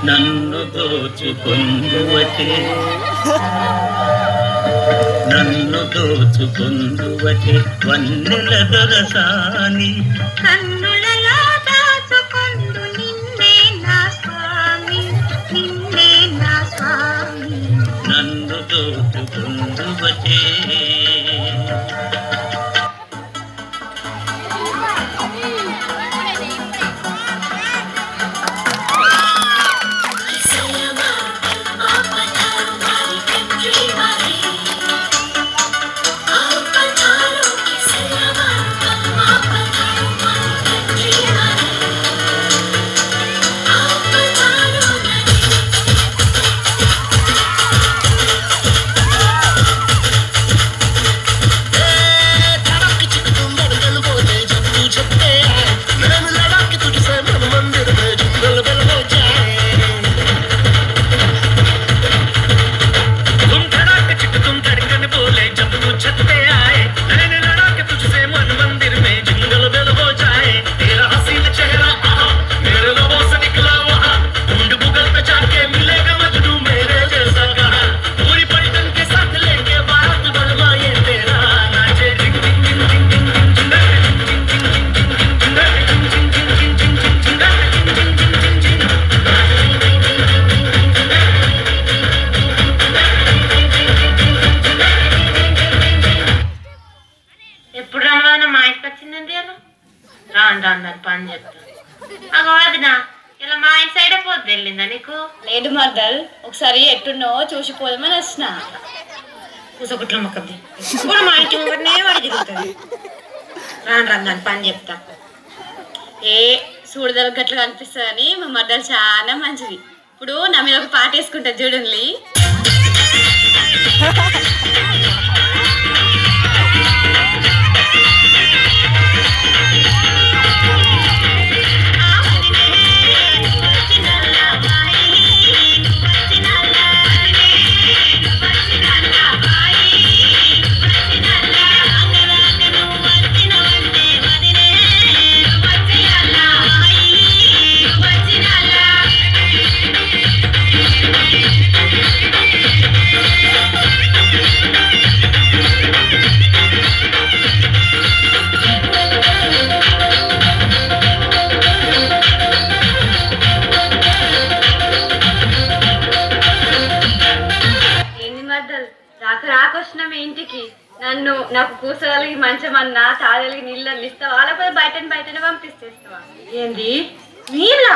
నన్ను దోచుకొందువటే నన్ను దోచుకొందువటే వన్నెల దొరసాని కన్నులలో దాచుకొందు నిన్నే నా స్వామి నిన్నే నా స్వామి నన్ను దోచుకొందువటే పని చెప్తా అగో వదినా ఇలా మా ఇంటి సైడే పోద్దు వెళ్ళిందా నీకు లేదు మర్దల్ ఒకసారి ఎట్టున్నో చూసిపోదామని వచ్చిన పూసగుట్ల మొక్కది ఇప్పుడు మా ఇంటి ముంగటనే వాడి తిరుగుతుంది రాను రాను దాని పని చెప్తా ఏ చూడదల గట్ల కనిపిస్తుందని మా మర్దలు చాలా మంచిది ఇప్పుడు నా మీద ఒక పాట వేసుకుంటా చూడండి రాకొచ్చిన మీ ఇంటికి నన్ను నాకు కూసలికి మంచమన్నా తాళలికి నీళ్ళని ఇస్తావా లేకపోతే బయటనే పంపిస్తేస్తావా ఏంది నీళ్ళ